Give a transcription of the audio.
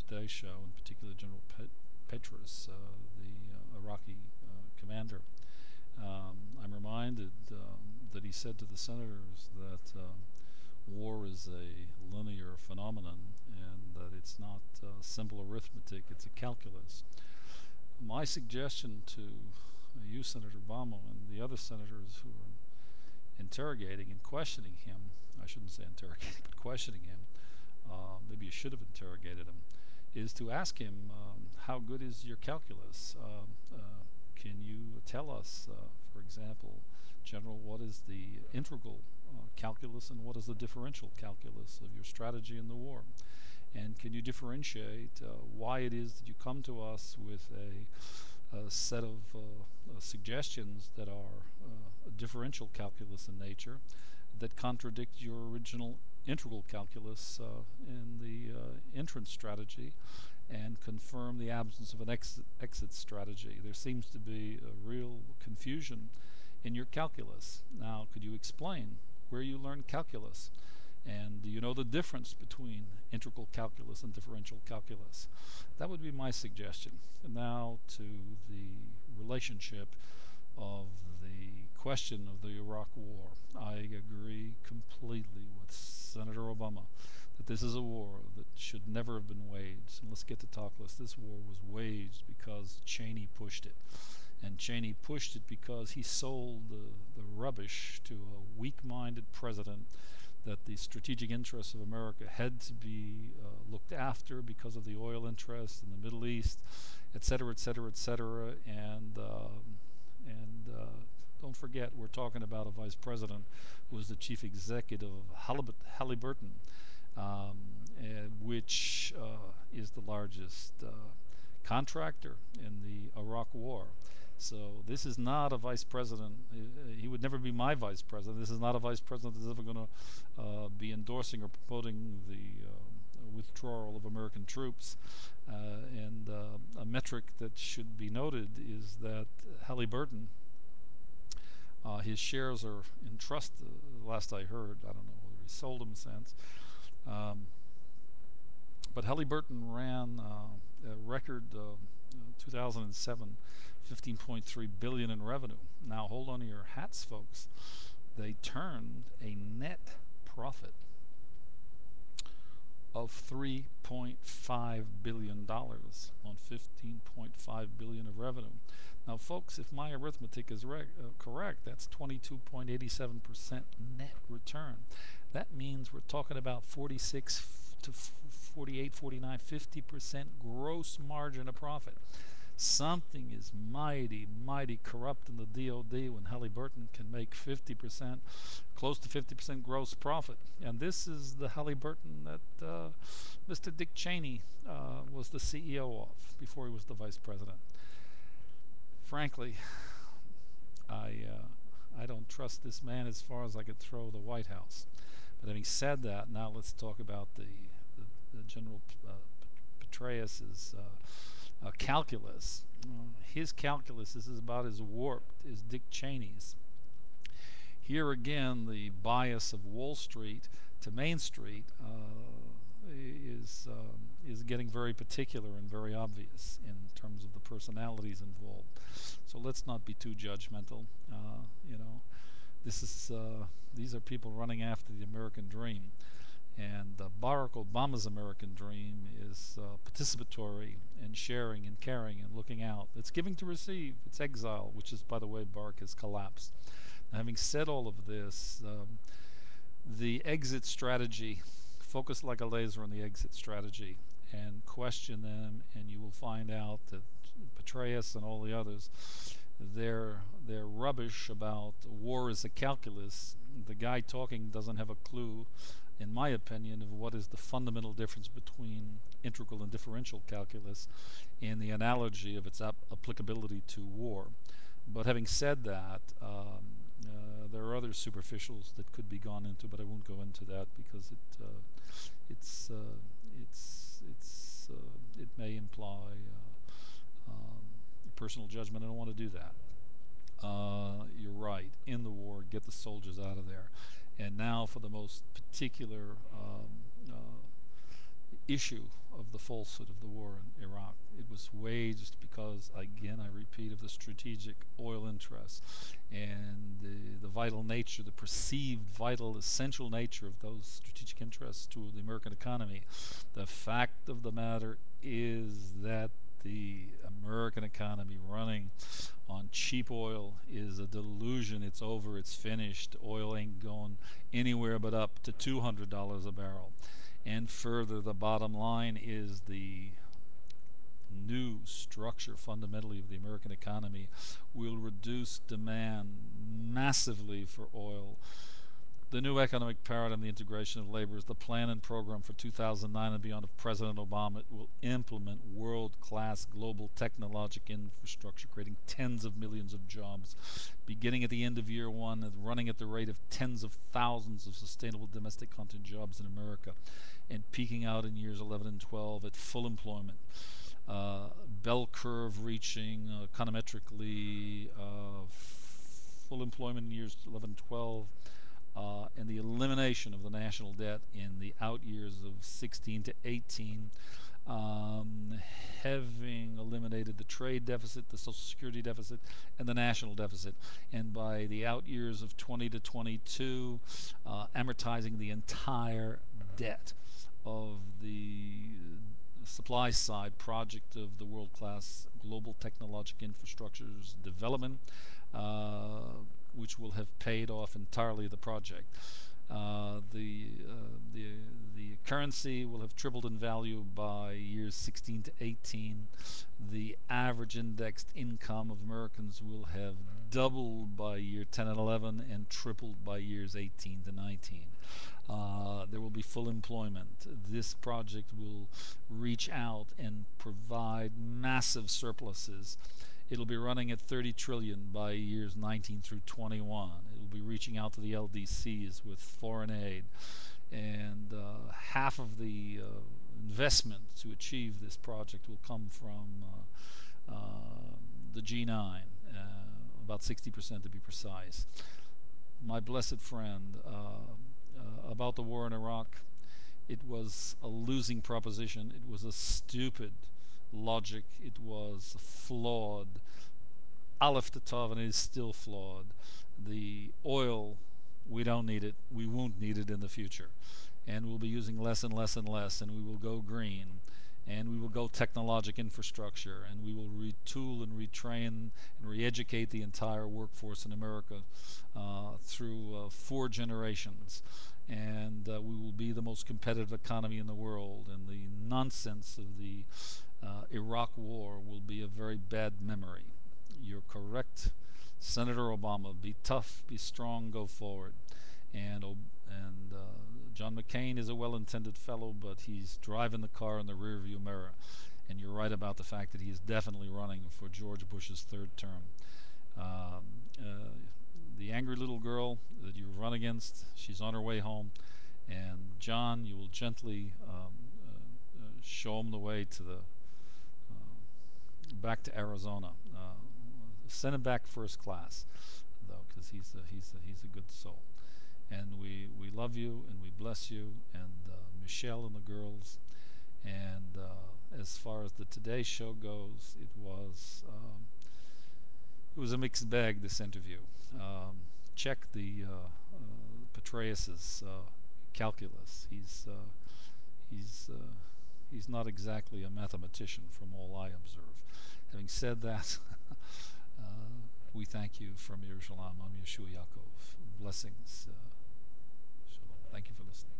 Today show, in particular General Petraeus, the Iraqi commander. I'm reminded that he said to the senators that war is a linear phenomenon and that it's not simple arithmetic, it's a calculus. My suggestion to you, Senator Obama, and the other senators who are interrogating and questioning him, I shouldn't say interrogating, but questioning him, maybe you should have interrogated him, is to ask him, how good is your calculus? Can you tell us, for example, General, what is the integral calculus and what is the differential calculus of your strategy in the war? And can you differentiate why it is that you come to us with a set of suggestions that are a differential calculus in nature that contradict your original integral calculus in the entrance strategy and confirm the absence of an exit strategy? There seems to be a real confusion in your calculus. Now, could you explain where you learned calculus? And do you know the difference between integral calculus and differential calculus? That would be my suggestion. And now to the relationship of the question of the Iraq War. I agree completely with Senator Obama that this is a war that should never have been waged. And let's get to talkless. This war was waged because Cheney pushed it. And Cheney pushed it because he sold the rubbish to a weak-minded president that the strategic interests of America had to be looked after because of the oil interests in the Middle East, et cetera, et cetera, et cetera. And don't forget, we're talking about a vice president who was the chief executive of Halliburton, which is the largest contractor in the Iraq War. So this is not a vice president. He would never be my vice president. This is not a vice president that's ever going to be endorsing or promoting the withdrawal of American troops. And a metric that should be noted is that Halliburton, his shares are in trust. Last I heard, I don't know whether he sold them since. But Halliburton ran a record 2007. 15.3 billion in revenue. Now hold on to your hats, folks. They turned a net profit of $3.5 billion on 15.5 billion of revenue. Now, folks, if my arithmetic is correct, that's 22.87% net return. That means we're talking about 46 to 48, 49, 50% gross margin of profit. Something is mighty, mighty corrupt in the DOD when Halliburton can make 50%, close to 50% gross profit. And this is the Halliburton that Mr. Dick Cheney was the CEO of before he was the vice president. Frankly, I don't trust this man as far as I could throw the White House. But having said that, now let's talk about the General Petraeus's calculus. His calculus is about as warped as Dick Cheney's. Here again, the bias of Wall Street to Main Street is getting very particular and very obvious in terms of the personalities involved. So let's not be too judgmental. These are people running after the American dream. And Barack Obama's American dream is participatory and sharing and caring and looking out. It's giving to receive. It's exile, which is, by the way, Barack has collapsed. Now, having said all of this, the exit strategy, focus like a laser on the exit strategy and question them, and you will find out that Petraeus and all the others, their rubbish about war is a calculus. The guy talking doesn't have a clue, in my opinion, of what is the fundamental difference between integral and differential calculus and the analogy of its applicability to war. But having said that, there are other superficials that could be gone into, but I won't go into that because it may imply personal judgment. I don't want to do that. You're right. In the war, get the soldiers out of there. And now for the most particular issue of the falsehood of the war in Iraq. It was waged because, again, I repeat, of the strategic oil interests and the vital nature, the perceived vital, essential nature of those strategic interests to the American economy. The fact of the matter is that the American economy running on cheap oil is a delusion. It's over, it's finished. Oil ain't going anywhere but up to $200 a barrel. And further, the bottom line is the new structure fundamentally of the American economy will reduce demand massively for oil. The new economic paradigm, the integration of labor, is the plan and program for 2009 and beyond of President Obama. It will implement world-class global technological infrastructure, creating tens of millions of jobs, beginning at the end of year one and running at the rate of tens of thousands of sustainable domestic content jobs in America, and peaking out in years 11 and 12 at full employment. Bell curve reaching econometrically full employment in years 11 and 12. And the elimination of the national debt in the out years of 16 to 18, having eliminated the trade deficit, the Social Security deficit, and the national deficit. And by the out years of 20 to 22, amortizing the entire debt of the supply side project of the world-class global technological infrastructures development, which will have paid off entirely the project. The currency will have tripled in value by years 16 to 18. The average indexed income of Americans will have doubled by year 10 and 11 and tripled by years 18 to 19. There will be full employment. This project will reach out and provide massive surpluses. It'll be running at 30 trillion by years 19 through 21. It'll be reaching out to the LDCs with foreign aid, and half of the investment to achieve this project will come from the G9, about 60% to be precise. My blessed friend, about the war in Iraq, it was a losing proposition. It was a stupid logic. It was flawed. Aleph to Tav, and it is still flawed. The oil, we don't need it. We won't need it in the future. And we'll be using less and less and less, and we will go green. And we will go technologic infrastructure, and we will retool and retrain and re-educate the entire workforce in America through 4 generations. And we will be the most competitive economy in the world, and the nonsense of the Iraq war will be a very bad memory. You're correct, Senator Obama. Be tough, be strong, go forward. And John McCain is a well-intended fellow, but he's driving the car in the rearview mirror. And you're right about the fact that he is definitely running for George Bush's 3rd term. The angry little girl that you run against, she's on her way home. And John, you will gently show him the way to the back to Arizona. Send him back first class, though, because he's a good soul. And we love you and we bless you, and Michelle and the girls. And as far as the Today Show goes, it was a mixed bag, this interview. Check the Petraeus's calculus. He's not exactly a mathematician from all I observe. Having said that, we thank you from Yerushalayim. I'm Yehoshua Ya'acov. Blessings. Shalom. Thank you for listening.